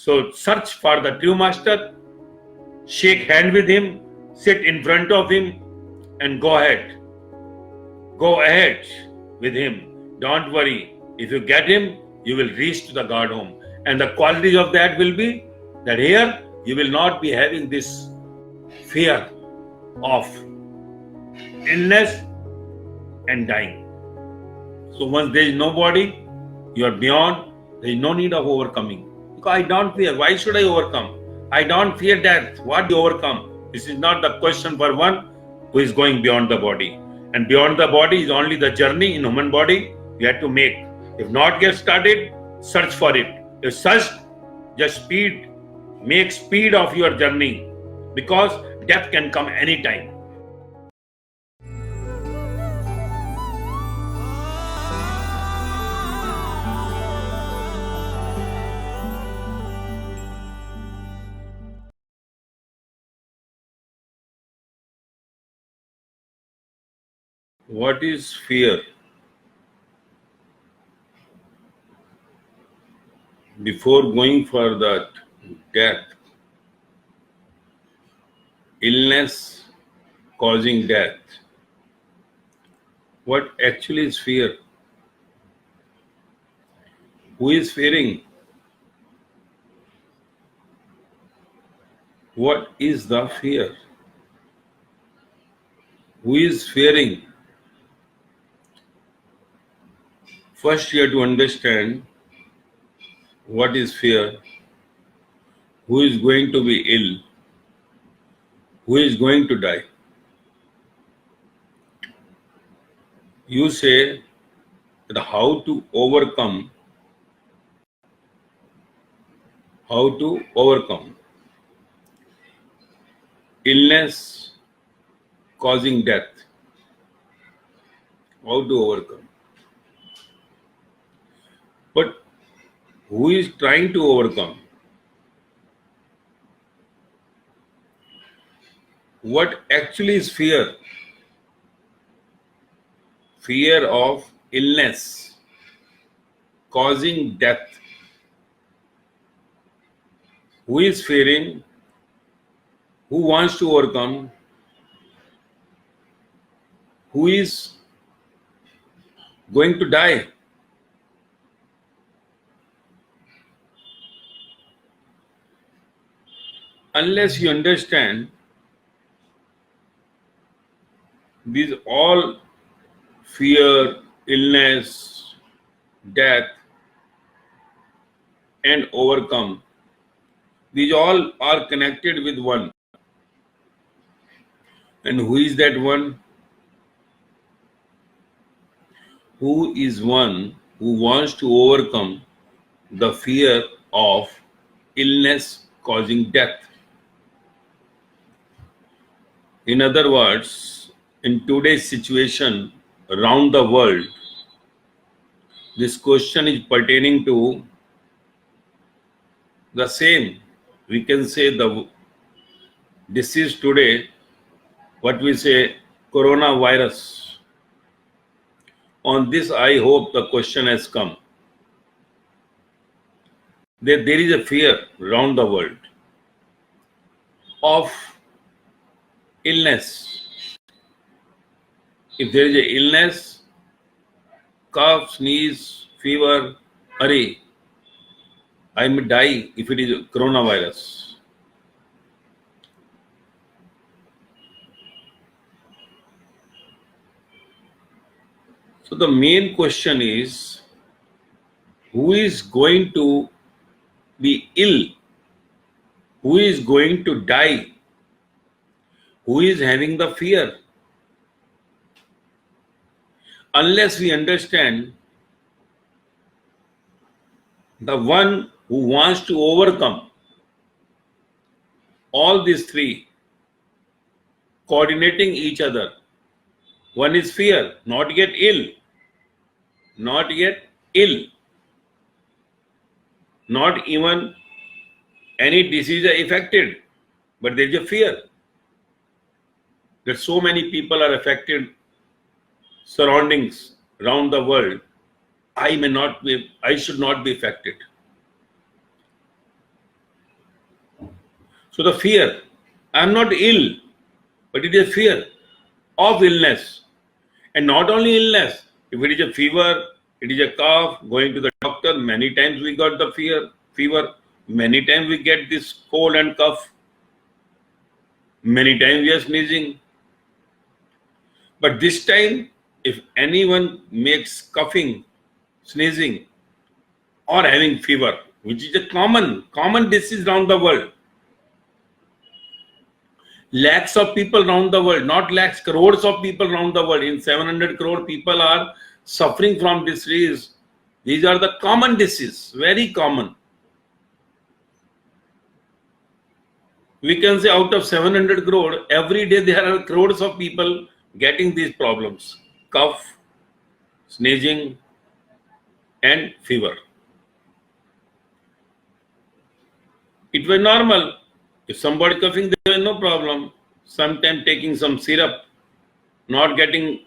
So search for the true master, shake hand with him, sit in front of him, and go ahead. Go ahead with him. Don't worry. If you get him, you will reach to the God home. And the qualities of that will be that here you will not be having this fear of illness and dying. So once there is no body, you are beyond, there is no need of overcoming. Because I don't fear. Why should I overcome? I don't fear death. What do you overcome? This is not the question for one who is going beyond the body. And beyond the body is only the journey in human body you have to make. If not get started, search for it. If search, just speed, make speed of your journey, because death can come anytime. What is fear? Before going for that death, illness causing death, what actually is fear? Who is fearing? What is the fear? Who is fearing? First you have to understand what is fear, who is going to be ill, who is going to die. You say that how to overcome illness causing death. How to overcome. But who is trying to overcome? What actually is fear? Fear of illness causing death. Who is fearing? Who wants to overcome? Who is going to die? Unless you understand these all fear, illness, death, and overcome, these all are connected with one. And who is that one? Who is one who wants to overcome the fear of illness causing death? In other words, in today's situation around the world, this question is pertaining to the same. We can say the disease today, what we say, coronavirus. On this, I hope the question has come. There is a fear around the world of illness. If there is a illness, cough, sneeze, fever, hurry, I may die if it is coronavirus. So the main question is, who is going to be ill? Who is going to die? Who is having the fear? Unless we understand the one who wants to overcome all these three, coordinating each other. One is fear, not yet ill. Not yet ill. Not even any disease affected, but there is a fear that so many people are affected, surroundings around the world. I should not be affected. So the fear, I am not ill, but it is fear of illness. And not only illness, if it is a fever, it is a cough, going to the doctor, many times we got the fever, many times we get this cold and cough, many times we are sneezing. But this time, if anyone makes coughing, sneezing, or having fever, which is a common disease around the world, lakhs of people around the world, not lakhs, crores of people around the world, in 700 crore people are suffering from this disease. These are the common diseases, very common. We can say out of 700 crore, every day there are crores of people getting these problems: cough, sneezing, and fever. It was normal. If somebody coughing, there was no problem. Sometimes taking some syrup, not getting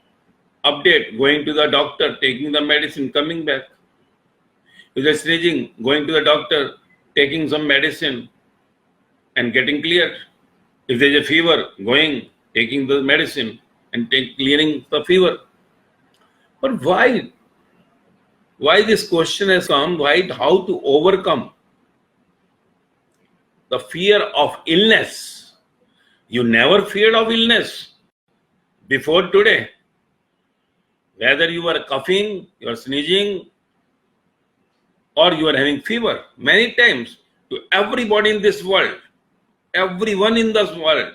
update, going to the doctor, taking the medicine, coming back. If they're sneezing, going to the doctor, taking some medicine, and getting cleared. If there's a fever, going, taking the medicine, and clearing the fever. But why? Why this question has come? Why? How to overcome the fear of illness? You never feared of illness before today. Whether you are coughing, you are sneezing, or you are having fever, many times, to everybody in this world, everyone in this world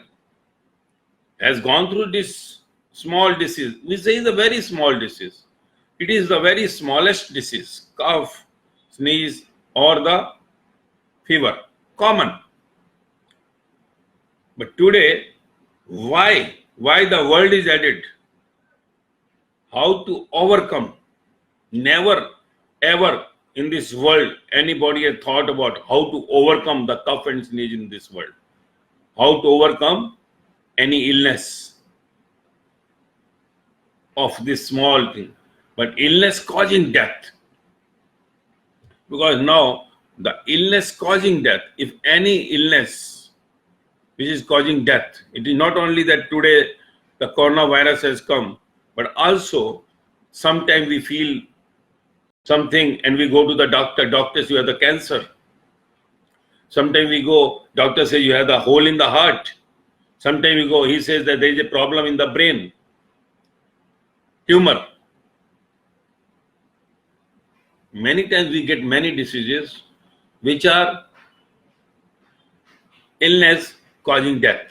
has gone through this small disease. We say it's a very small disease. It is the very smallest disease, cough, sneeze, or the fever, common. But today, why the world is at it? How to overcome? Never ever in this world anybody has thought about how to overcome the cough and sneeze in this world. How to overcome any illness of this small thing. But illness causing death. Because now the illness causing death, if any illness which is causing death, it is not only that today the coronavirus has come, but also sometimes we feel something and we go to the doctor. Doctor says you have the cancer. Sometimes we go, doctor says you have the hole in the heart. Sometimes we go, he says that there is a problem in the brain, tumor. Many times we get many diseases which are illness causing death.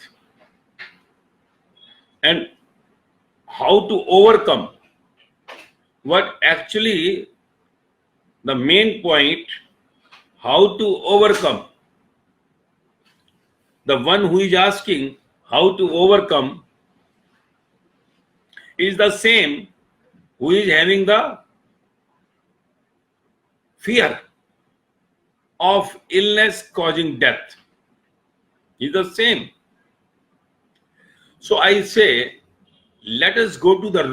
And how to overcome? What actually the main point, how to overcome? The one who is asking how to overcome is the same who is having the fear of illness causing death. Is the same. So I say, let us go to the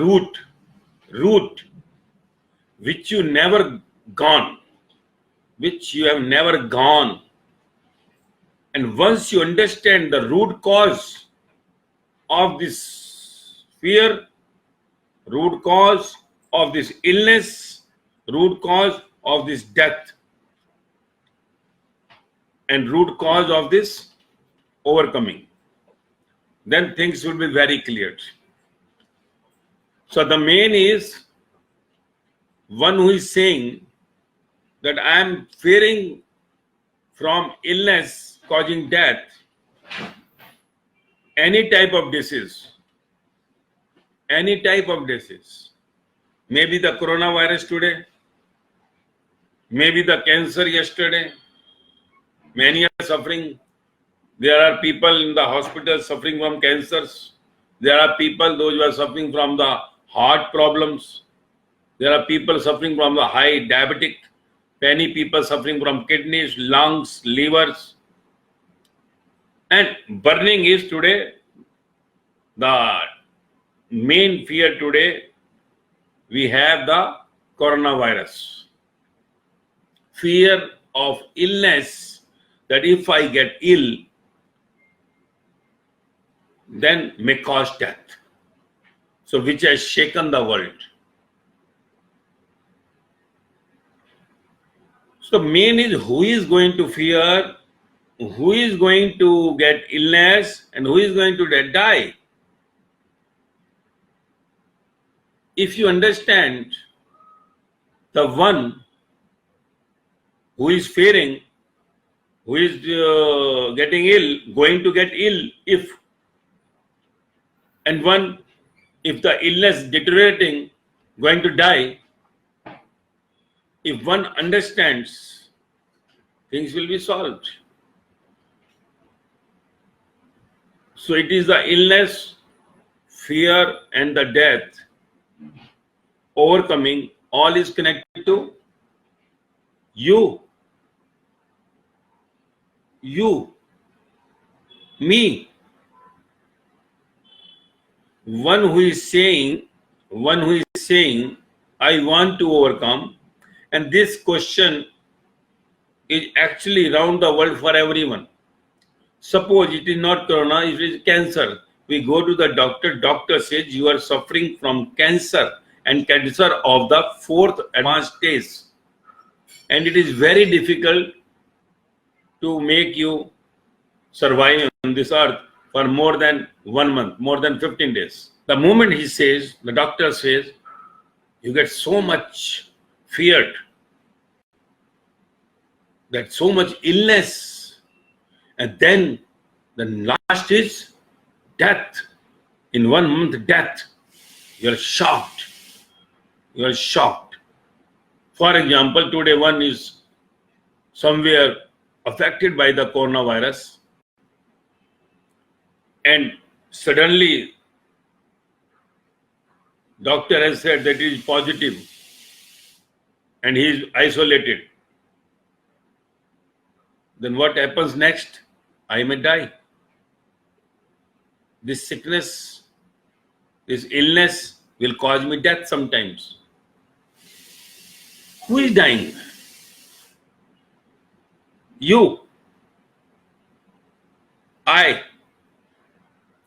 root which you never gone, which you have never gone. And once you understand the root cause of this fear, root cause of this illness, root cause of this death, and root cause of this overcoming, then things will be very clear. So the main is one who is saying that I am fearing from illness causing death, any type of disease, maybe the coronavirus today, maybe the cancer yesterday, many are suffering. There are people in the hospital suffering from cancers. There are people, those who are suffering from the heart problems. There are people suffering from the high diabetic. Many people suffering from kidneys, lungs, livers. And burning is today the main fear today. We have the coronavirus. Fear of illness, that if I get ill, then may cause death. So which has shaken the world. So main is who is going to fear, who is going to get illness, and who is going to die. If you understand the one who is fearing, who is getting ill, going to get ill, and one, if the illness deteriorating, going to die, if one understands, things will be solved. So it is the illness, fear, and the death, overcoming, all is connected to you, me. One who is saying, I want to overcome, and this question is actually around the world for everyone. Suppose it is not corona, it is cancer. We go to the doctor says you are suffering from cancer, and cancer of the 4th advanced stage. And it is very difficult to make you survive on this earth for more than 1 month, more than 15 days. The moment he says, the doctor says, you get so much feared, that so much illness, and then the last is death. In 1 month, death. You are shocked. You are shocked. For example, today one is somewhere affected by the coronavirus, and suddenly doctor has said that he is positive and he is isolated. Then what happens next? I may die. This sickness, this illness will cause me death sometimes. Who is dying? You. I.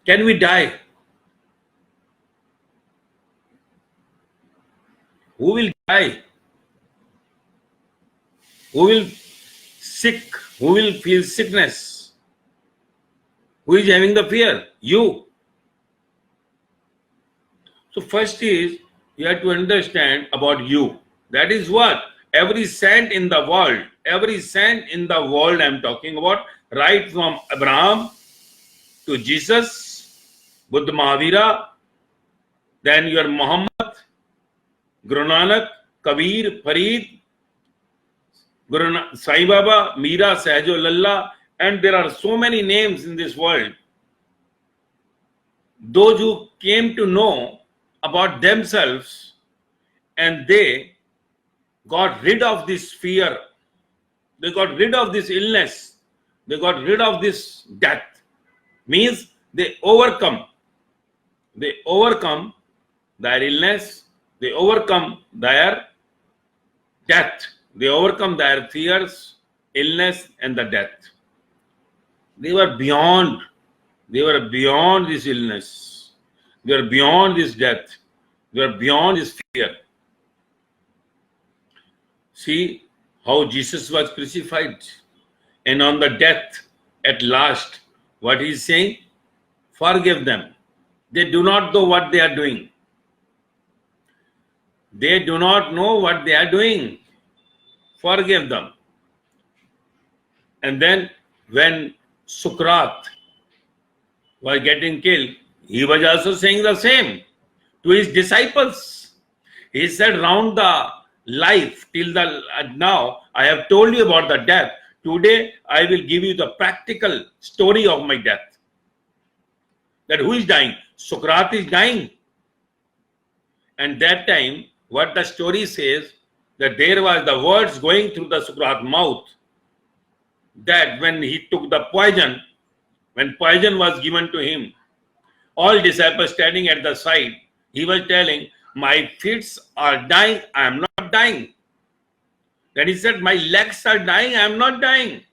Can we die? Who will die? Who will sick? Who will feel sickness? Who is having the fear? You. So first is you have to understand about you. That is what every saint in the world I am talking about, right from Abraham to Jesus, Buddha Mahavira, then your Muhammad, Guru Nanak, Kabir, Farid, Sai Baba, Meera, Sahjo Lalla, and there are so many names in this world. Those who came to know about themselves and they got rid of this fear, they got rid of this illness, they got rid of this death. Means they overcome their illness, they overcome their death, they overcome their fears, illness, and the death. They were beyond this illness, they were beyond this death, they were beyond this fear. See how Jesus was crucified, and on the death at last, what he is saying? Forgive them. They do not know what they are doing. They do not know what they are doing. Forgive them. And then when Sukrat was getting killed, he was also saying the same to his disciples. He said, round the life till the now, I have told you about the death. Today, I will give you the practical story of my death. That who is dying? Sukrat is dying. And that time, what the story says, that there was the words going through the Sukrat mouth, that when he took the poison, when poison was given to him, all disciples standing at the side, he was telling, my feet are dying, I am not dying. Then he said, my legs are dying, I am not dying.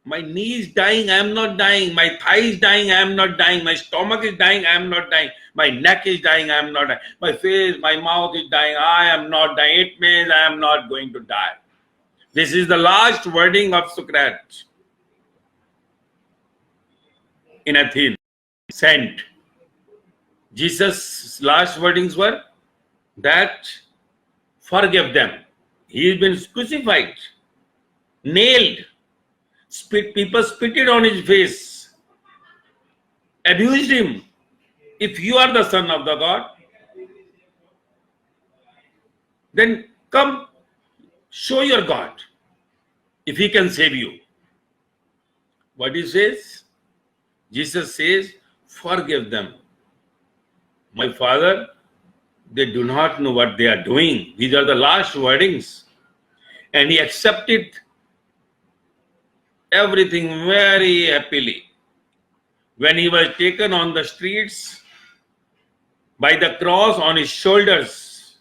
My knee is dying, I am not dying. My thigh is dying, I am not dying. My stomach is dying, I am not dying. My neck is dying, I am not dying. My face, my mouth is dying, I am not dying. It means I am not going to die. This is the last wording of Socrates in Athens, sent. Jesus' last wordings were that forgive them. He has been crucified, nailed, people spitted on his face, abused him. If you are the Son of the God, then come show your God if he can save you. What he says? Jesus says, forgive them. My Father, they do not know what they are doing. These are the last wordings. And he accepted everything very happily. When he was taken on the streets by the cross on his shoulders,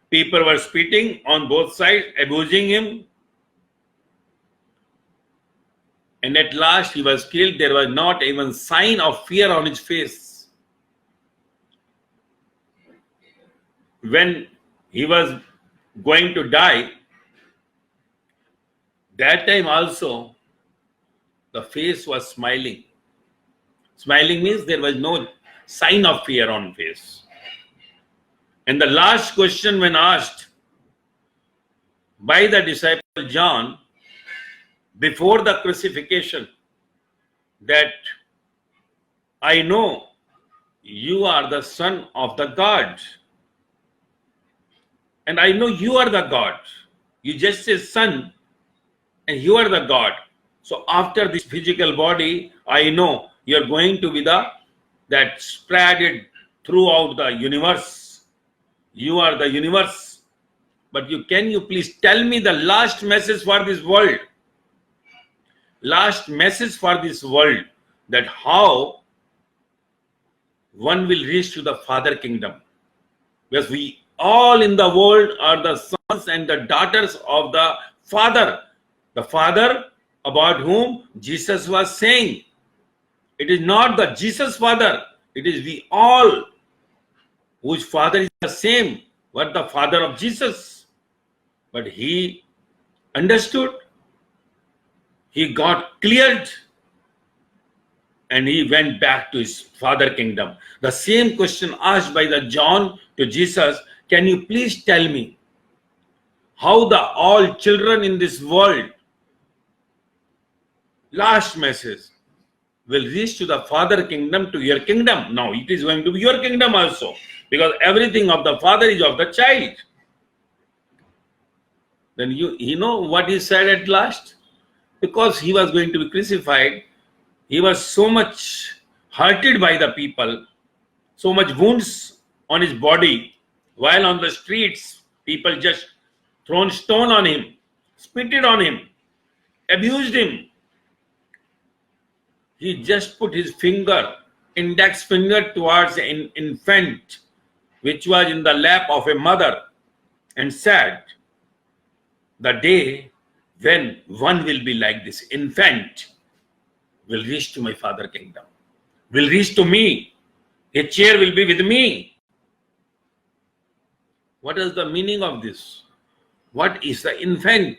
people were spitting on both sides, abusing him. And at last he was killed. There was not even sign of fear on his face. When he was going to die, that time also the face was smiling. Smiling means there was no sign of fear on face. And the last question when asked by the disciple John before the crucifixion, that I know you are the Son of the God. And I know you are the God. You just say Son and you are the God. So after this physical body, I know you're going to be that spreaded throughout the universe. You are the universe. But can you please tell me the last message for this world? Last message for this world, that how one will reach to the Father kingdom. Because we all in the world are the sons and the daughters of the Father. The Father about whom Jesus was saying. It is not the Jesus Father. It is we all whose Father is the same, what the Father of Jesus. But he understood. He got cleared and he went back to his Father kingdom. The same question asked by the John to Jesus, can you please tell me how the all children in this world, last message, will reach to the Father kingdom, to your kingdom. Now it is going to be your kingdom also, because everything of the Father is of the child. Then you know what he said at last? Because he was going to be crucified, he was so much hurted by the people, so much wounds on his body, while on the streets, people just thrown stone on him, spitted on him, abused him. He just put his index finger towards an infant, which was in the lap of a mother, and said, the day when one will be like this infant will reach to my Father kingdom, will reach to me. A chair will be with me. What is the meaning of this? What is the infant?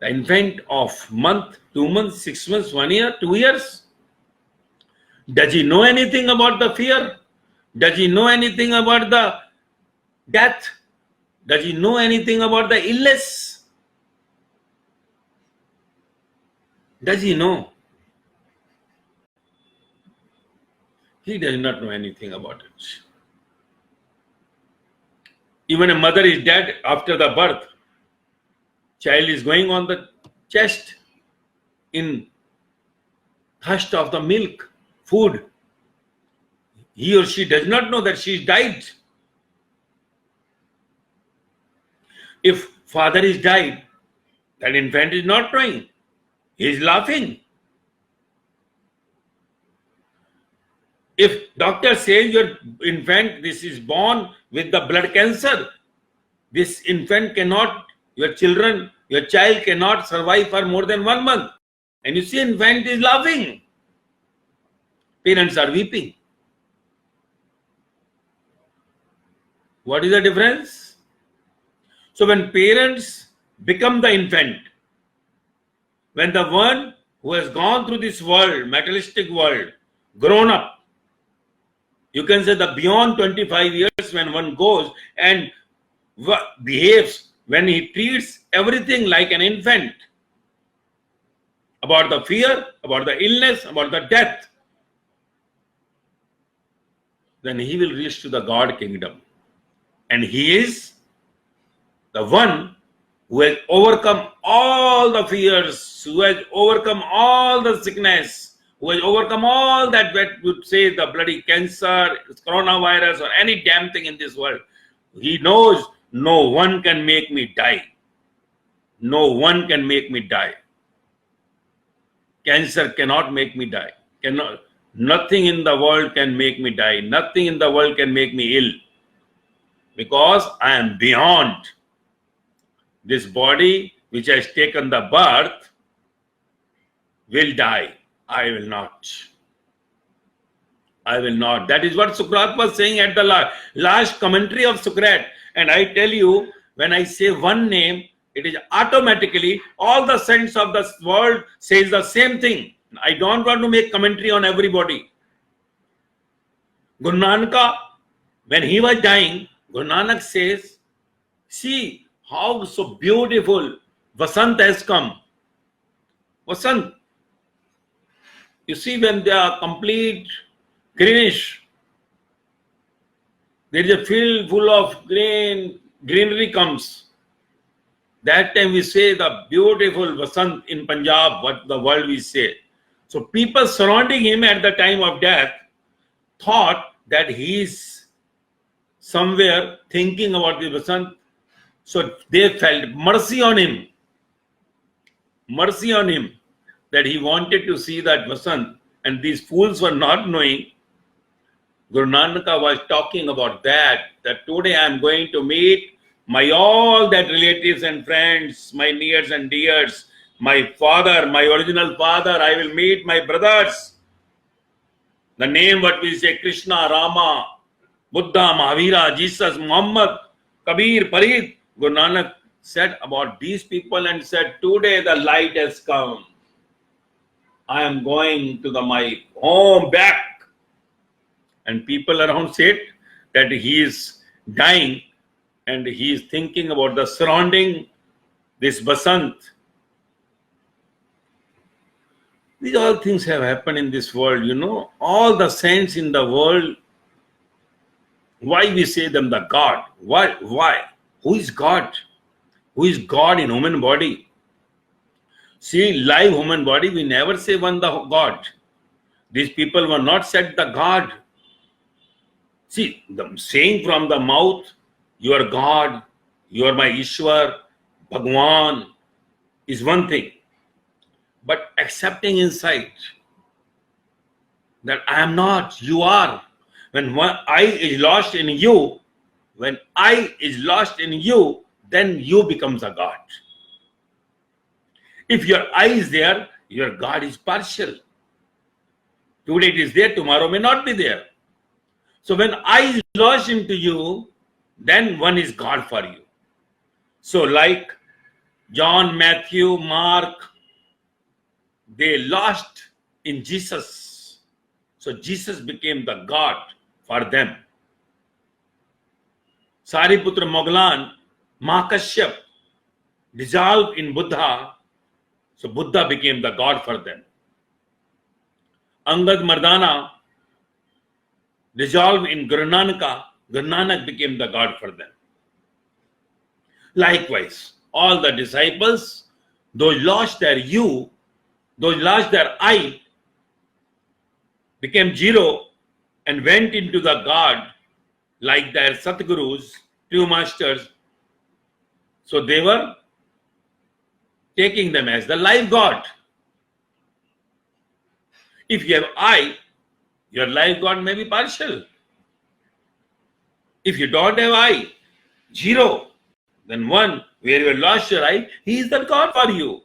The infant of month, 2 months, 6 months, 1 year, 2 years? Does he know anything about the fear? Does he know anything about the death? Does he know anything about the illness? Does he know? He does not know anything about it. Even a mother is dead after the birth. Child is going on the chest in thirst of the milk, food. He or she does not know that she is died. If father is died, that infant is not crying. He is laughing. If doctor says your infant, this is born with the blood cancer, this infant cannot, your children Your child cannot survive for more than 1 month. And you see, infant is laughing. Parents are weeping. What is the difference? So when parents become the infant, when the one who has gone through this world, materialistic world, grown up, you can say that beyond 25 years when one goes and behaves, when he treats everything like an infant, about the fear, about the illness, about the death, then he will reach to the God kingdom. And he is the one who has overcome all the fears, who has overcome all the sickness, who has overcome all that would say the bloody cancer, coronavirus, or any damn thing in this world. He knows no one can make me die. No one can make me die. Cancer cannot make me die. Nothing in the world can make me die. Nothing in the world can make me ill. Because I am beyond. This body which has taken the birth will die. I will not. I will not. That is what Socrates was saying at the last commentary of Socrates. And I tell you, when I say one name, it is automatically all the saints of the world says the same thing. I don't want to make commentary on everybody. Guru Nanak, when he was dying, Guru Nanak says, see how so beautiful Vasant has come. Vasant. You see, when they are complete greenish, there is a field full of greenery comes. That time we say the beautiful Vasant in Punjab, what the world we say. So people surrounding him at the time of death thought that he is somewhere thinking about the Vasant. So they felt mercy on him. Mercy on him. That he wanted to see that Vasant, and these fools were not knowing. Guru Nanak was talking about that today I am going to meet my all that relatives and friends, my nears and dears, my father, my original father, I will meet my brothers. The name what we say, Krishna, Rama, Buddha, Mahavira, Jesus, Muhammad, Kabir, Farid. Guru Nanak said about these people and said, today the light has come. I am going to my home back. And people around said that he is dying and he is thinking about the surrounding, this Vasant. These all things have happened in this world, you know. All the saints in the world, why we say them the God? Why? Who is God? Who is God in human body? See, live human body, we never say one the God. These people were not said the God. See, the saying from the mouth, you are God, you are my Ishwar, Bhagwan, is one thing. But accepting inside that I am not, you are. When one I is lost in you, when I is lost in you, then you becomes a God. If your I is there, your God is partial. Today it is there, tomorrow may not be there. So when I is lost into you, then one is God for you. So like John, Matthew, Mark, they lost in Jesus. So Jesus became the God for them. Sariputra Mogglan, Mahakashyap dissolved in Buddha. So Buddha became the God for them. Angad Mardana dissolved in Guru Nanak. Guru Nanak became the God for them. Likewise, all the disciples, those lost their you, those lost their I, became zero and went into the God like their satgurus, true masters. So they were taking them as the live God. If you have I, your live God may be partial. If you don't have I, zero, then one where you lost your eye, he is the God for you.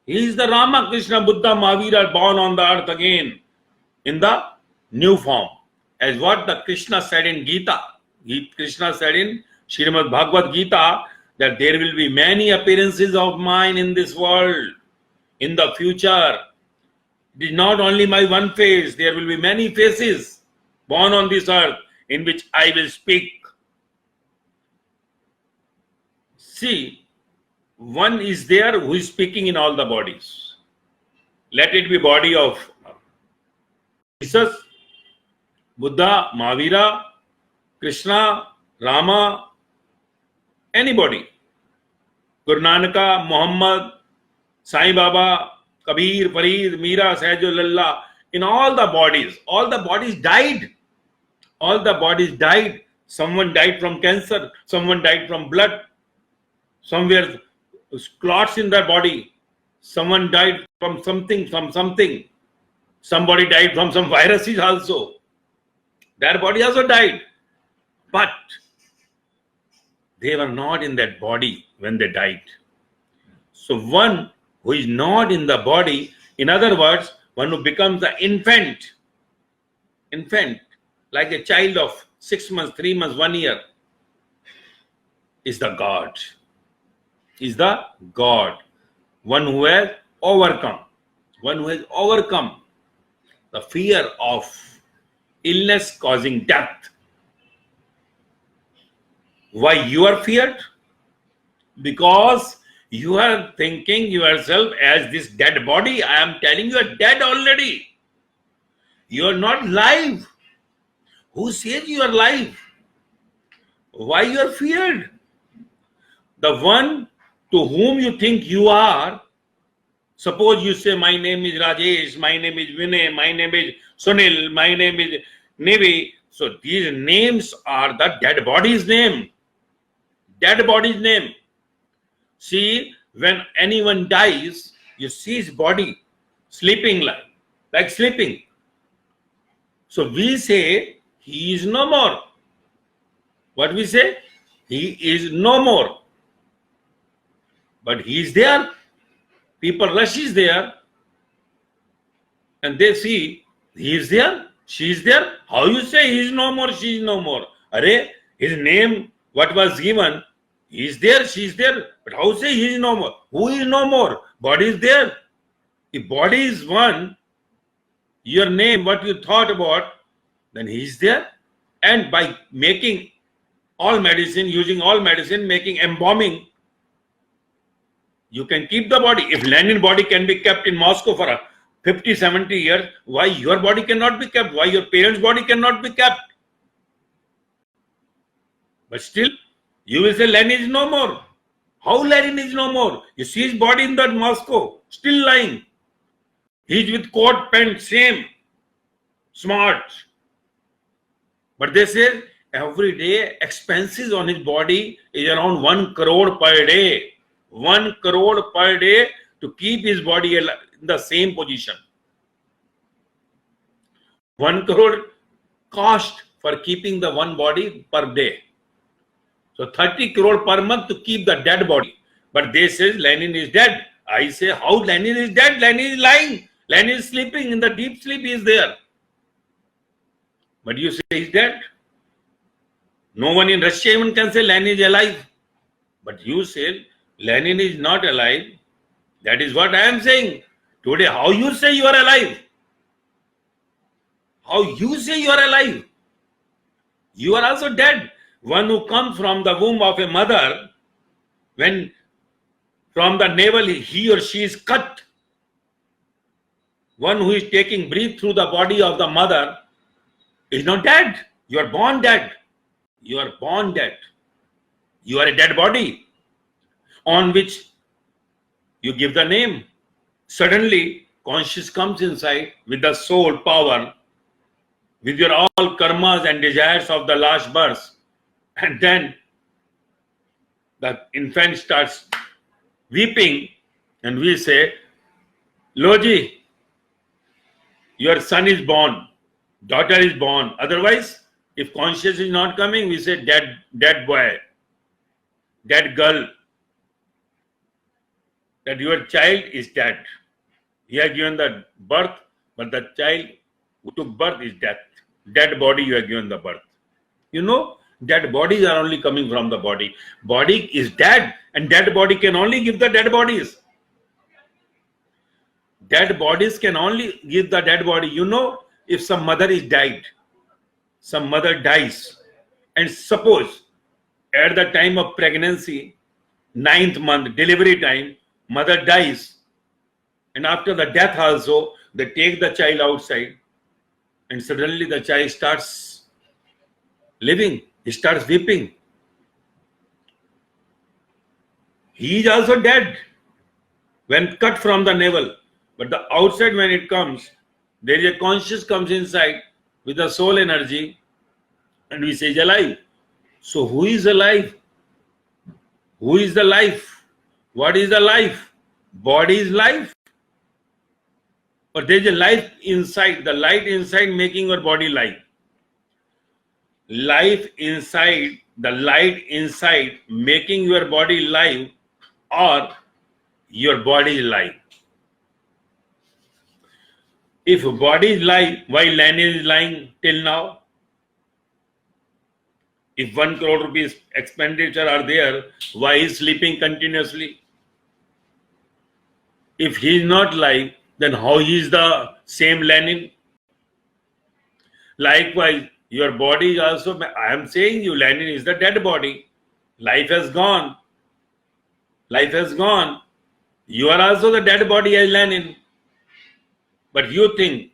He is the Rama, Krishna, Buddha, Mahavira born on the earth again in the new form. As what the Krishna said in Gita. Krishna said in Srimad Bhagavad Gita that there will be many appearances of mine in this world in the future. It is not only my one face, there will be many faces born on this earth in which I will speak. See, one is there who is speaking in all the bodies. Let it be body of Jesus, Buddha, Mahavira, Krishna, Rama, anybody. Guru Nanaka, Muhammad, Sai Baba, Kabir, Farid, Mira, Sahajullah, in all the bodies died. All the bodies died. Someone died from cancer, someone died from blood, somewhere clots in their body, someone died from something, somebody died from some viruses also. Their body also died. But they were not in that body when they died. So one who is not in the body, in other words, one who becomes the infant, like a child of 6 months, 3 months, 1 year, is the God. Is the God. One who has overcome. The fear of illness causing death. Why you are feared? Because you are thinking yourself as this dead body. I am telling you, are dead already. You are not live. Who says you are live? Why you are feared? The one to whom you think you are, suppose you say, my name is Rajesh, my name is Vinay, my name is Sunil, my name is Nivi. So these names are the dead body's name. Dead body's name. See, when anyone dies, you see his body sleeping like sleeping. So we say, he is no more. What we say? He is no more. But he is there. People rushes there and they see he is there, she is there. How you say he is no more, she is no more? Arey, his name, what was given, he is there, she is there. But how say he is no more? Who is no more? Body is there. If body is one, your name, what you thought about, then he is there. And by making all medicine, using all medicine, making embalming, you can keep the body. If Lenin body can be kept in Moscow for 50, 70 years, why your body cannot be kept? Why your parents' body cannot be kept? But still, you will say Lenin is no more. How Lenin is no more? You see his body in that Moscow, still lying. He is with coat, pant, same, smart. But they say every day expenses on his body is around 1 crore per day. 1 crore per day to keep his body in the same position. 1 crore cost for keeping the one body per day. So 30 crore per month to keep the dead body. But they say Lenin is dead. I say, how Lenin is dead? Lenin is lying. Lenin is sleeping. In the deep sleep he is there. But you say he is dead. No one in Russia even can say Lenin is alive. But you say Lenin is not alive. That is what I am saying. Today, how you say you are alive? How you say you are alive? You are also dead. One who comes from the womb of a mother, when from the navel he or she is cut, one who is taking breath through the body of the mother is not dead. You are born dead. You are born dead. You are a dead body on which you give the name. Suddenly, conscious comes inside with the soul power, with your all karmas and desires of the last birth. And then the infant starts weeping and we say, Loji, your son is born, daughter is born. Otherwise, if conscious is not coming, we say dead boy, dead girl. that your child is dead. He has given the birth, but the child who took birth is death. Dead body you have given the birth. You know, dead bodies are only coming from the body. Body is dead, and dead body can only give the dead bodies. Dead bodies can only give the dead body. You know, if some mother is died, some mother dies, and suppose at the time of pregnancy, 9th month, delivery time, mother dies, and after the death also, they take the child outside, and suddenly the child starts living, he starts weeping. He is also dead when cut from the navel. But the outside, when it comes, there is a conscious comes inside with the soul energy, and we say is alive. So who is alive? Who is the life? What is the life? Body is life. But there is a life inside, the light inside making your body live. Life inside, the light inside making your body live, or your body is live. If body is live, why Lenin is lying till now? If 1 crore rupees expenditure are there, why is sleeping continuously? If he is not live, then how he is the same Lenin? Likewise, your body is also, I am saying you, Lenin is the dead body. Life has gone. Life has gone. You are also the dead body as Lenin. But you think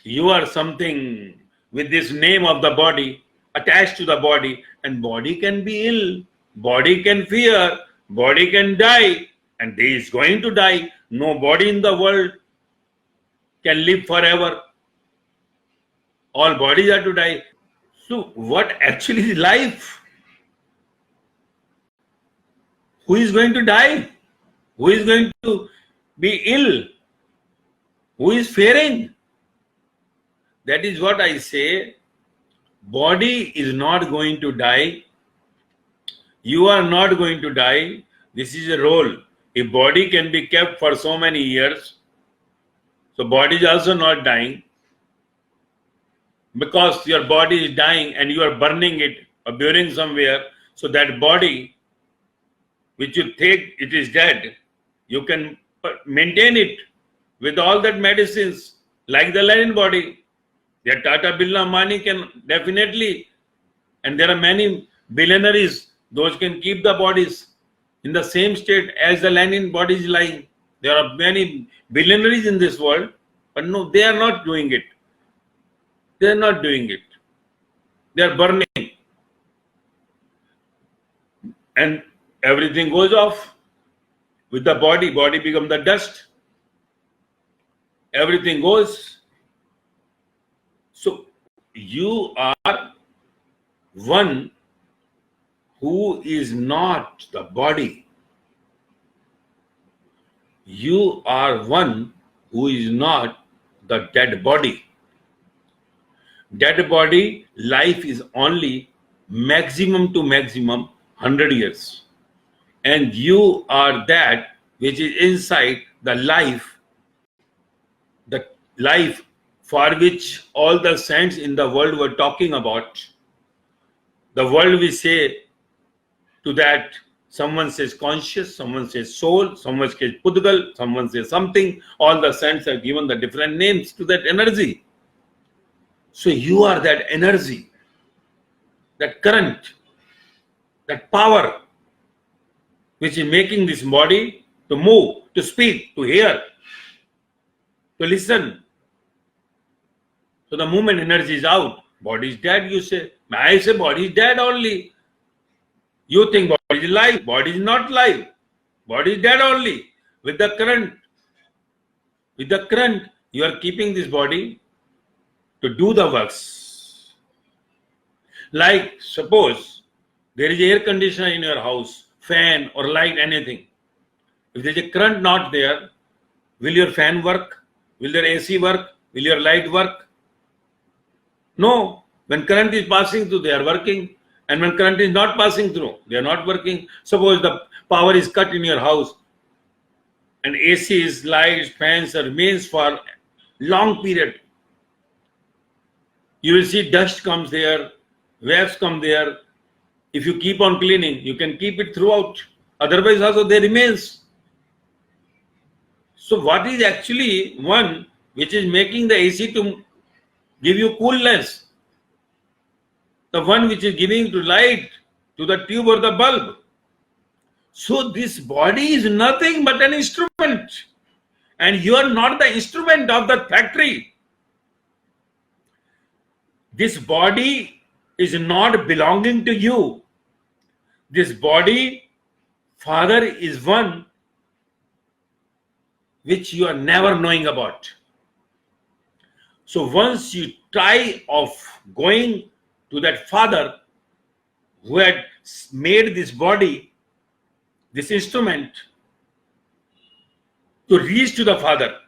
you are something with this name of the body attached to the body, and body can be ill, body can fear, body can die, and they is going to die. No body in the world can live forever. All bodies are to die. So what actually is life? Who is going to die? Who is going to be ill? Who is fearing? That is what I say. Body is not going to die. You are not going to die. This is a role. If body can be kept for so many years, so body is also not dying. Because your body is dying and you are burning it or burying somewhere, so that body which you think it is dead, you can maintain it with all that medicines, like the Lenin body. Their Tata, Birla, Vaani can definitely, and there are many billionaires, those can keep the bodies in the same state as the Lenin body is lying. There are many billionaires in this world, but no, they are not doing it. They are not doing it. They are burning. And everything goes off with the body. Body becomes the dust. Everything goes. So you are one who is not the body. You are one who is not the dead body. Dead body life is only maximum to maximum 100 years. And you are that which is inside the life for which all the saints in the world were talking about. The world we say to that, someone says conscious, someone says soul, someone says Pudgal, someone says something. All the saints have given the different names to that energy. So you are that energy, that current, that power which is making this body to move, to speak, to hear, to listen. So the moment energy is out, body is dead, you say. I say body is dead only. You think body is alive. Body is not alive. Body is dead only. With the current, you are keeping this body to do the works. Like suppose there is air conditioner in your house, fan or light, anything. If there is a current not there, will your fan work? Will your AC work? Will your light work? No. When current is passing through, they are working. And when current is not passing through, they are not working. Suppose the power is cut in your house. and ACs, lights, fans remains for long period. You will see dust comes there, waves come there. If you keep on cleaning, you can keep it throughout. Otherwise also there remains. So what is actually one which is making the AC to give you coolness? The one which is giving to light to the tube or the bulb. So this body is nothing but an instrument. And you are not the instrument of the factory. This body is not belonging to you. This body, Father, is one which you are never knowing about. So once you try of going to that Father who had made this body, this instrument, to reach to the Father.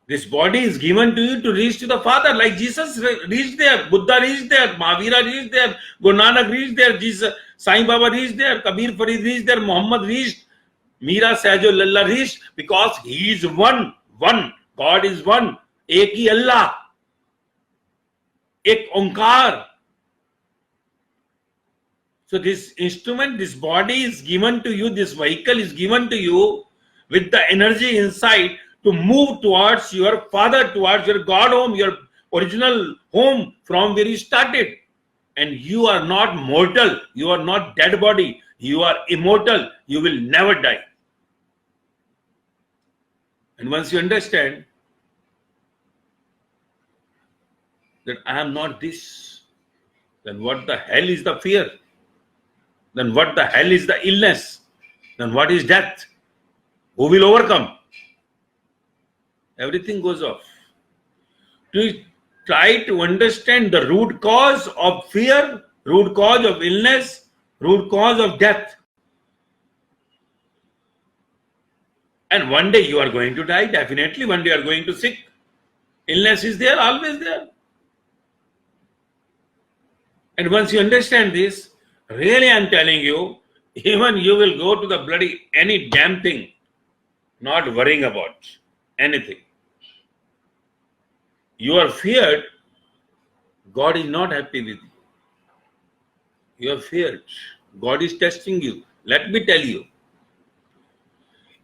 This body is given to you to reach to the Father, like Jesus reached there, Buddha reached there, Mahavira reached there, Guru Nanak reached there, Jesus, Sai Baba reached there, Kabir Farid reached there, Muhammad reached, Meera Sahjo Lalla reached, because he is one. God is one. Ek hi Allah. Ek Onkar. So this instrument, this body is given to you, this vehicle is given to you with the energy inside to move towards your Father, towards your God home, your original home from where you started. And you are not mortal, you are not dead body, you are immortal, you will never die. And once you understand that I am not this, then what the hell is the fear? Then what the hell is the illness? Then what is death? Who will overcome? Everything goes off. To try to understand the root cause of fear, root cause of illness, root cause of death. And one day you are going to die, definitely. One day you are going to sick. Illness is there, always there. And once you understand this, really I am telling you, even you will go to the bloody any damn thing, not worrying about anything. You are feared, God is not happy with you. You are feared. God is testing you. Let me tell you,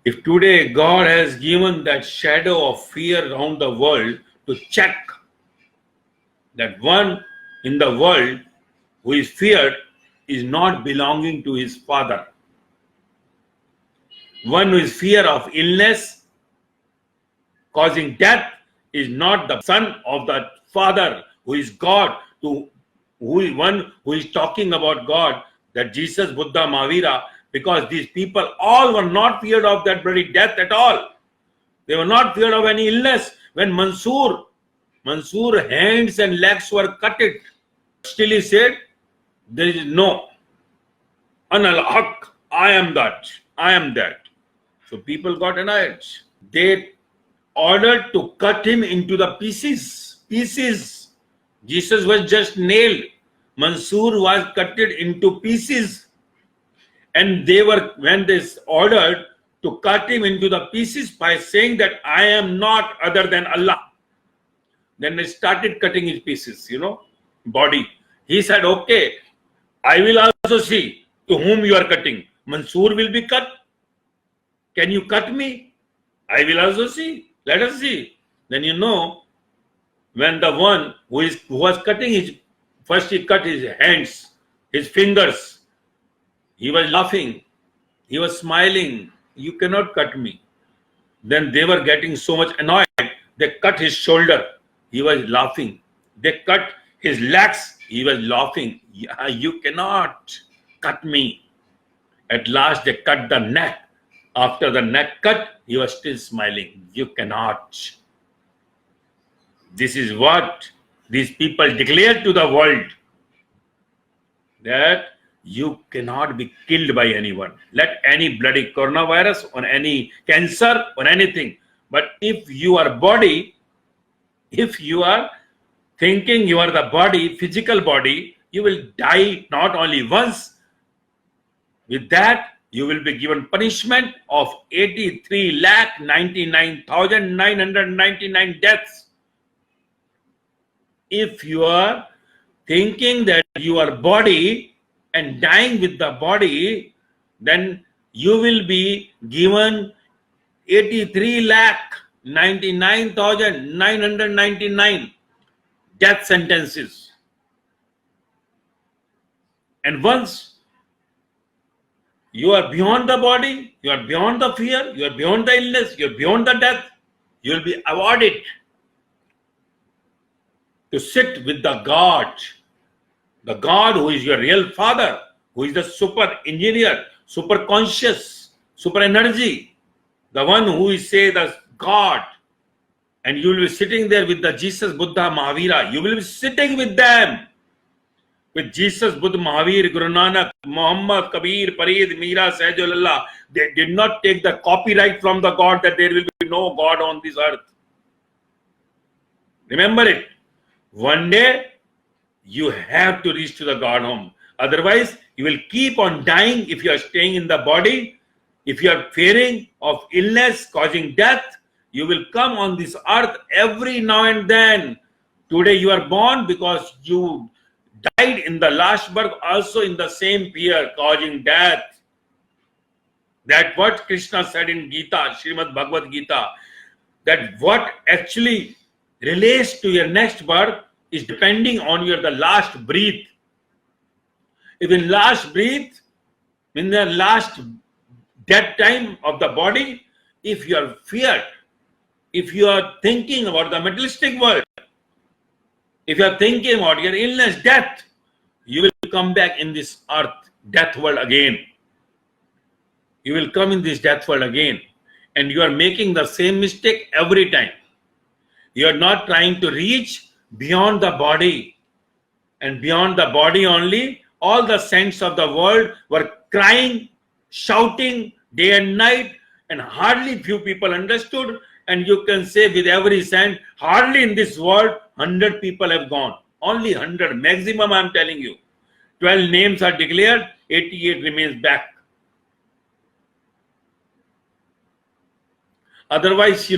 if today God has given that shadow of fear around the world to check that one in the world who is feared is not belonging to his Father. One who is fear of illness causing death is not the son of the Father who is God, who is one who is talking about God, that Jesus, Buddha, Mahavira, because these people all were not feared of that bloody death at all. They were not feared of any illness. When Mansur hands and legs were cutted, still he said, there is no Anal Haq, I am that. So people got annoyed. They ordered to cut him into the pieces. Jesus was just nailed. Mansur was cut into pieces. And when they ordered to cut him into the pieces by saying that I am not other than Allah. Then they started cutting his pieces, body. He said, okay, I will also see to whom you are cutting. Mansur will be cut. Can you cut me? I will also see. Let us see. Then when the one who was cutting first he cut his hands, his fingers. He was laughing. He was smiling. You cannot cut me. Then they were getting so much annoyed. They cut his shoulder. He was laughing. They cut his legs. He was laughing. You cannot cut me. At last they cut the neck. After the neck cut, he was still smiling. You cannot. This is what these people declare to the world, that you cannot be killed by anyone. Let any bloody coronavirus or any cancer or anything. But if you are body, if you are thinking you are the body, physical body, you will die not only once. With that, you will be given punishment of 83,99,999 deaths. If you are thinking that you are body and dying with the body, then you will be given 83,99,999 death sentences. And once you are beyond the body, you are beyond the fear, you are beyond the illness, you are beyond the death, you will be awarded to sit with the God who is your real father, who is the super engineer, super conscious, super energy, the one who is say the God. And you will be sitting there with the Jesus, Buddha, Mahavira. You will be sitting with them. With Jesus, Buddha, Mahavir, Guru Nanak, Muhammad, Kabir, Farid, Mira, Sahajullah. They did not take the copyright from the God that there will be no God on this earth. Remember it. One day, you have to reach to the God home. Otherwise, you will keep on dying if you are staying in the body. If you are fearing of illness causing death, you will come on this earth every now and then. Today you are born because you died in the last birth also in the same fear causing death. That what Krishna said in Gita, Srimad Bhagavad Gita, that what actually relates to your next birth is depending on your the last breath. If in last breath, in the last death time of the body, if you are feared, if you are thinking about the materialistic world, if you are thinking about your illness, death, you will come back in this earth, death world again. You will come in this death world again. And you are making the same mistake every time. You are not trying to reach beyond the body. And beyond the body only, all the saints of the world were crying, shouting day and night, and hardly few people understood. And you can say with every saint, hardly in this world, 100 people have gone. Only 100, maximum I am telling you. 12 names are declared, 88 remains back. Otherwise,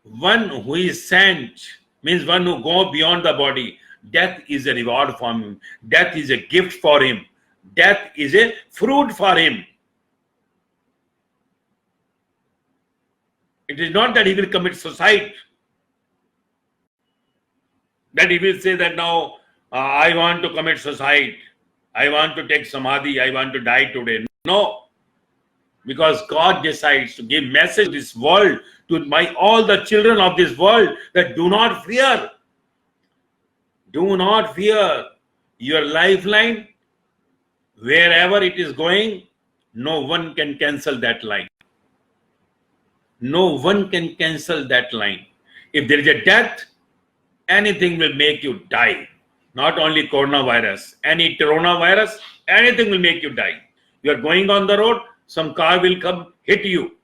one who is sent means one who go beyond the body. Death is a reward for him. Death is a gift for him. Death is a fruit for him. It is not that he will commit suicide. That he will say that now I want to commit suicide. I want to take samadhi. I want to die today. No. Because God decides to give message to this world, to all the children of this world, that do not fear. Do not fear. Your lifeline, wherever it is going, no one can cancel that line. No one can cancel that line. If there is a death, anything will make you die. Not only coronavirus, any coronavirus, anything will make you die. You are going on the road, some car will come hit you.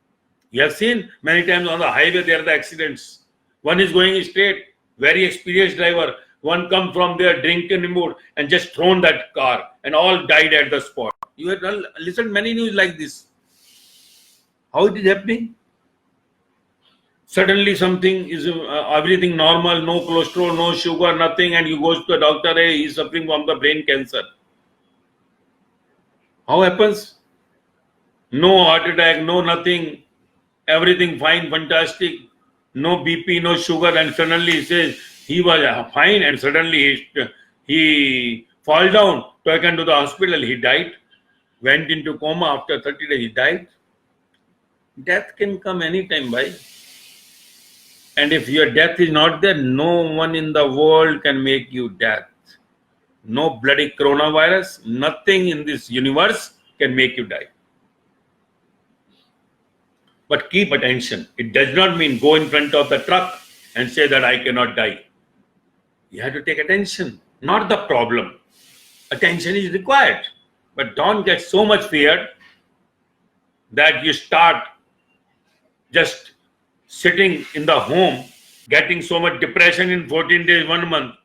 You have seen many times on the highway there are the accidents. One is going straight, very experienced driver. One come from there drinking mood and just thrown that car and all died at the spot. You have listened many news like this. How it is happening? Suddenly something is everything normal, no cholesterol, no sugar, nothing, and you go to the doctor, hey, he is suffering from the brain cancer. How happens? No heart attack, no nothing, everything fine, fantastic, no BP, no sugar, and suddenly he says he was fine, and suddenly he fall down, taken to the hospital, he died, went into coma, after 30 days he died. Death can come anytime, bhai. And if your death is not there, no one in the world can make you death. No bloody coronavirus, nothing in this universe can make you die. But keep attention. It does not mean go in front of the truck and say that I cannot die. You have to take attention, not the problem. Attention is required. But don't get so much feared that you start just sitting in the home, getting so much depression in 14 days, 1 month.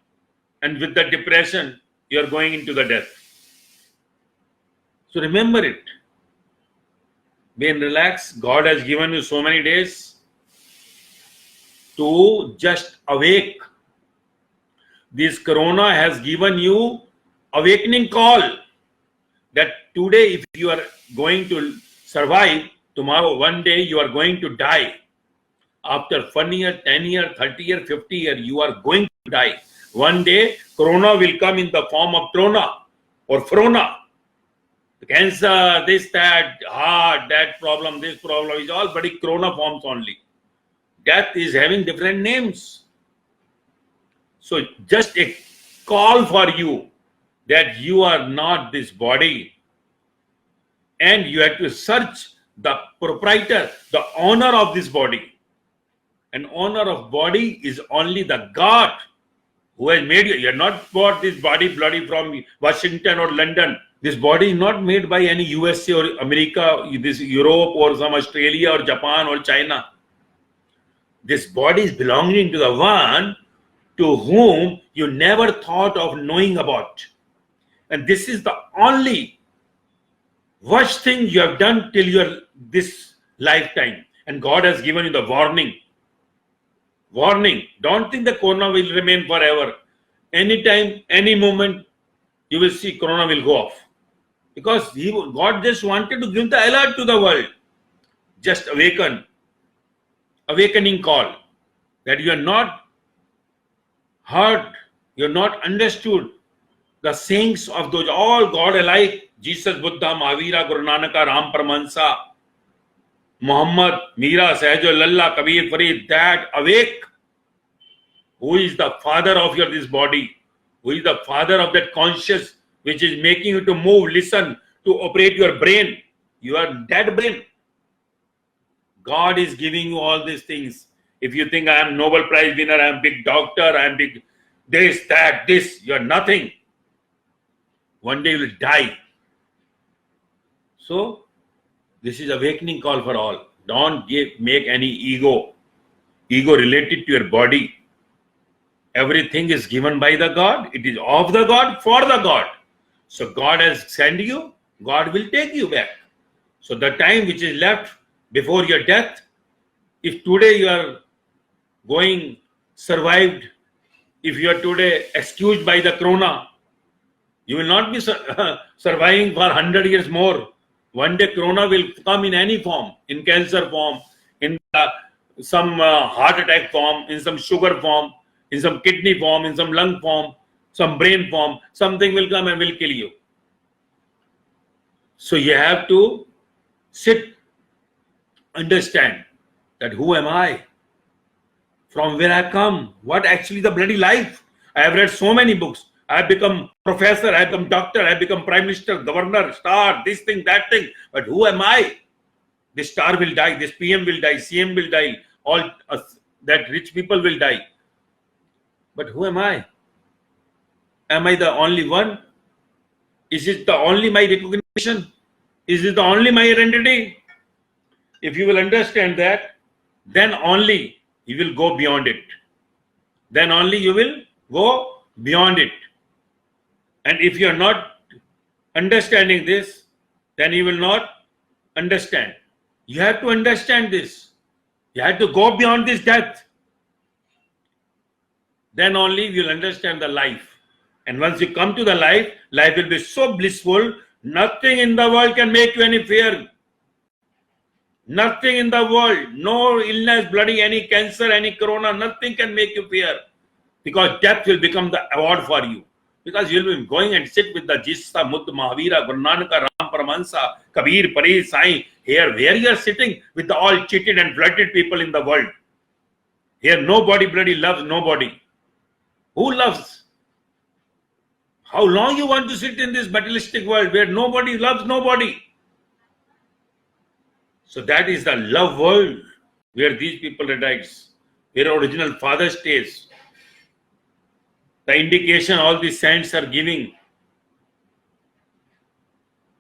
And with the depression, you are going into the death. So remember it. Be relaxed. God has given you so many days to just awake. This corona has given you awakening call that today if you are going to survive, tomorrow one day you are going to die. After 1 year, 10 year, 30 year, 50 year, you are going to die. One day corona will come in the form of trona or frona. Cancer, this, that, heart, that problem, this problem is all bloody corona forms only. Death is having different names. So just a call for you that you are not this body, and you have to search the proprietor, the owner of this body. An owner of body is only the God who has made you. You are not bought this body bloody from Washington or London. This body is not made by any USA or America, this Europe or some Australia or Japan or China. This body is belonging to the one to whom you never thought of knowing about. And this is the only worst thing you have done till your this lifetime. And God has given you the warning. Warning. Don't think the corona will remain forever. Anytime, any moment, you will see corona will go off. Because God just wanted to give the alert to the world. Just awaken. Awakening call. That you are not heard, you are not understood the sayings of those all God alike, Jesus, Buddha, Mahavira, Guru Nanaka, Ram Paramahansa, Muhammad, Meera, Sahajo, Lalla, Kabir, Farid, that awake. Who is the father of this body? Who is the father of that conscious which is making you to move, listen, to operate your brain? You are dead brain. God is giving you all these things. If you think I am Nobel Prize winner, I am big doctor, I am big this, that, this, you are nothing. One day you will die. So, this is awakening call for all. Don't make any ego related to your body. Everything is given by the God. It is of the God, for the God. So God has sent you, God will take you back. So the time which is left before your death, if today you are going survived, if you are today excused by the corona, you will not be surviving for 100 years more. One day corona will come in any form, in cancer form, in some heart attack form, in some sugar form, in some kidney form, in some lung form, some brain form. Something will come and will kill you. So you have to sit, understand that who am I? From where I come? What actually the bloody life? I have read so many books. I have become professor, I have become doctor, I have become prime minister, governor, star, this thing, that thing. But who am I? This star will die, this PM will die, CM will die, all that rich people will die. But who am I? Am I the only one? Is it the only my recognition? Is it the only my identity? If you will understand that, then only you will go beyond it. Then only you will go beyond it. And if you are not understanding this, then you will not understand. You have to understand this. You have to go beyond this death. Then only you will understand the life. And once you come to the life, life will be so blissful, nothing in the world can make you any fear. Nothing in the world, no illness, bloody, any cancer, any corona, nothing can make you fear. Because death will become the award for you. Because you will be going and sit with the Jesus, Buddha, Mahavira, Guru Nanaka, Ram Paramahansa, Kabir, Paris, Sai, here where you are sitting with the all cheated and flooded people in the world. Here nobody bloody loves nobody. Who loves? How long you want to sit in this materialistic world where nobody loves nobody? So that is the love world where these people resides, where original father stays. The indication all these saints are giving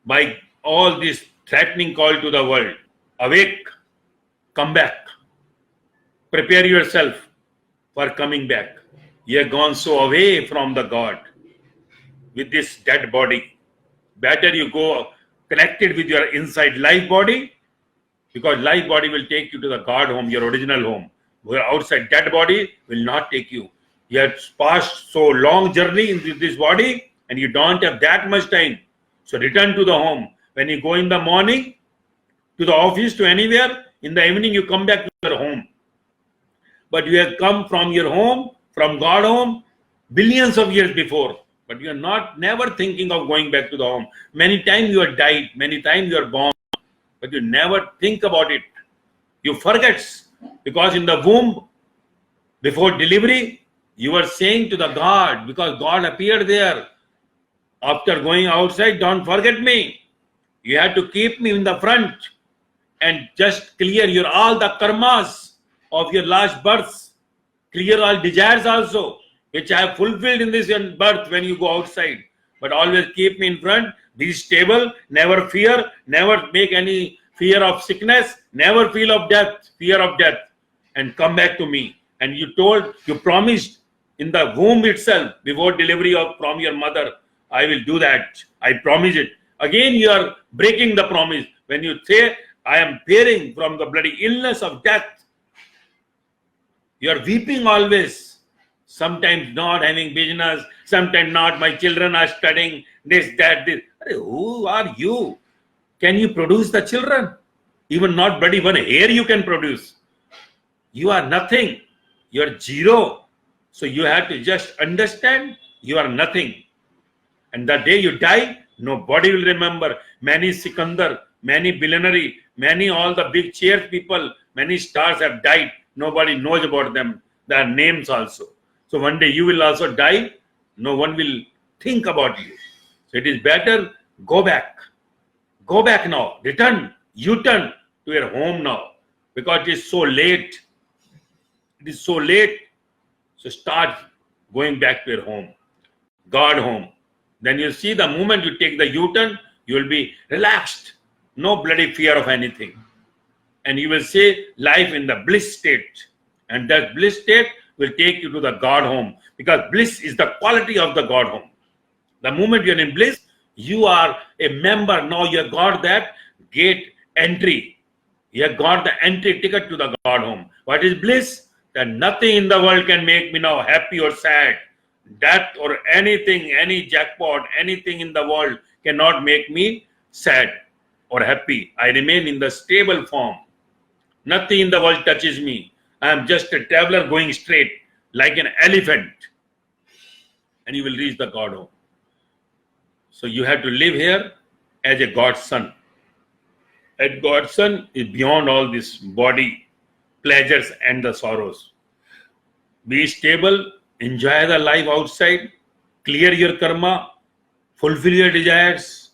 by all this threatening call to the world. Awake, come back. Prepare yourself for coming back. You have gone so away from the God with this dead body. Better you go connected with your inside life body Because life body will take you to the God home, your original home. Where outside that body will not take you. You have passed so long journey into this body and you don't have that much time. So return to the home. When you go in the morning to the office, to anywhere, in the evening you come back to your home. But you have come from your home, from God home, billions of years before. But you are never thinking of going back to the home. Many times you are died, many times you are born, but you never think about it. You forget, because in the womb, before delivery, you were saying to the God, because God appeared there. After going outside, don't forget me. You have to keep me in the front and just clear your all the karmas of your last births. Clear all desires also, which I have fulfilled in this birth when you go outside. But always keep me in front, be stable, never fear, never make any fear of sickness, never fear of death, and come back to me. And you promised in the womb itself, before delivery from your mother, I will do that. I promise it. Again, you are breaking the promise. When you say, I am fearing from the bloody illness of death, you are weeping always. Sometimes not having business, sometimes not. My children are studying this, that, this. Who are you? Can you produce the children? Even not bloody one hair you can produce. You are nothing. You are zero. So you have to just understand you are nothing. And the day you die, nobody will remember. Many Sikandar, many billionaire, many all the big chairs people, many stars have died. Nobody knows about them. Their names also. So one day you will also die. No one will think about you. So it is better, go back. Go back now. Return. You turn to your home now. Because it is so late. It is so late. So start going back to your home. God home. Then you see the moment you take the U-turn, you will be relaxed. No bloody fear of anything. And you will say life in the bliss state. And that bliss state will take you to the God home. Because bliss is the quality of the God home. The moment you are in bliss, you are a member. Now you have got that gate entry. You have got the entry ticket to the God home. What is bliss? That nothing in the world can make me now happy or sad. Death or anything, any jackpot, anything in the world cannot make me sad or happy. I remain in the stable form. Nothing in the world touches me. I am just a traveler going straight like an elephant. And you will reach the God home. So you have to live here as a God's son. And God's son is beyond all this body, pleasures and the sorrows. Be stable, enjoy the life outside, clear your karma, fulfill your desires.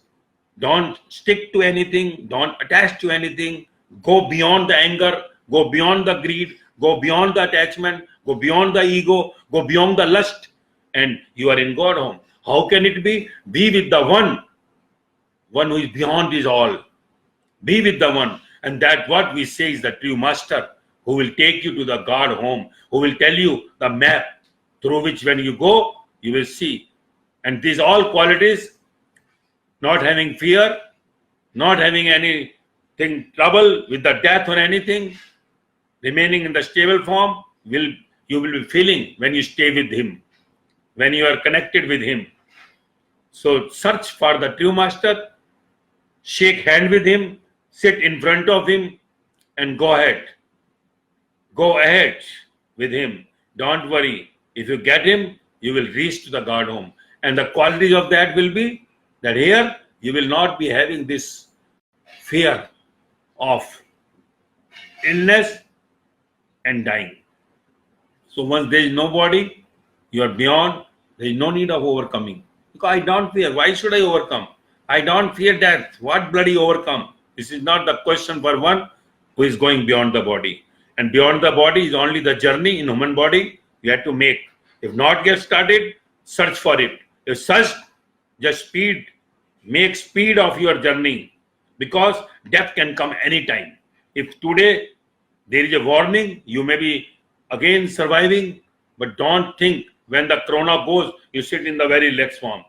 Don't stick to anything, don't attach to anything. Go beyond the anger, go beyond the greed, go beyond the attachment, go beyond the ego, go beyond the lust, and you are in God home. How can it be? Be with the one who is beyond is all. Be with the one. And that what we say is the true master who will take you to the God home, who will tell you the map through which when you go, you will see. And these all qualities, not having fear, not having anything trouble with the death or anything, remaining in the stable form, you will be feeling when you stay with him, when you are connected with him. So search for the true master, shake hand with him, sit in front of him, and go ahead. Go ahead with him. Don't worry. If you get him, you will reach to the God home. And the qualities of that will be that here you will not be having this fear of illness and dying. So once there is no body, you are beyond, there is no need of overcoming. Because I don't fear. Why should I overcome? I don't fear death. What bloody overcome? This is not the question for one who is going beyond the body. And beyond the body is only the journey in human body you have to make. If not get started, search for it. If search, just speed. Make speed of your journey. Because death can come anytime. If today there is a warning, you may be again surviving, but don't think when the corona goes, you sit in the very relaxed form.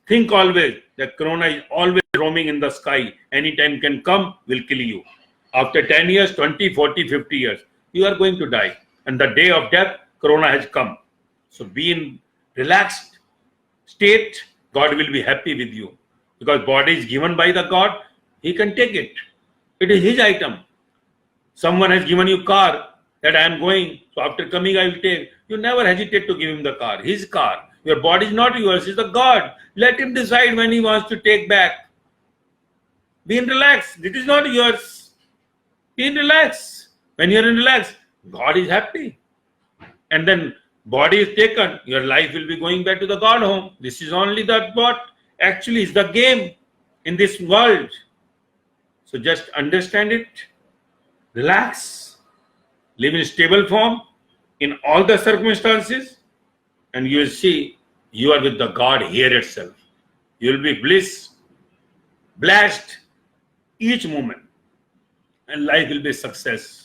Think always that corona is always roaming in the sky. Anytime can come, will kill you. After 10 years, 20, 40, 50 years, you are going to die. And the day of death, Corona has come. So be in relaxed state. God will be happy with you. Because body is given by the God, He can take it. It is His item. Someone has given you car that I am going, so after coming I will take. You never hesitate to give him the car, his car. Your body is not yours, it's the God. Let him decide when he wants to take back. Be in relax. It is not yours. Be in relax. When you are in relax, God is happy. And then body is taken, your life will be going back to the God home. This is only that what actually is the game in this world. So just understand it. Relax, live in stable form in all the circumstances, and you will see you are with the God here itself. You will be blessed each moment, and life will be success.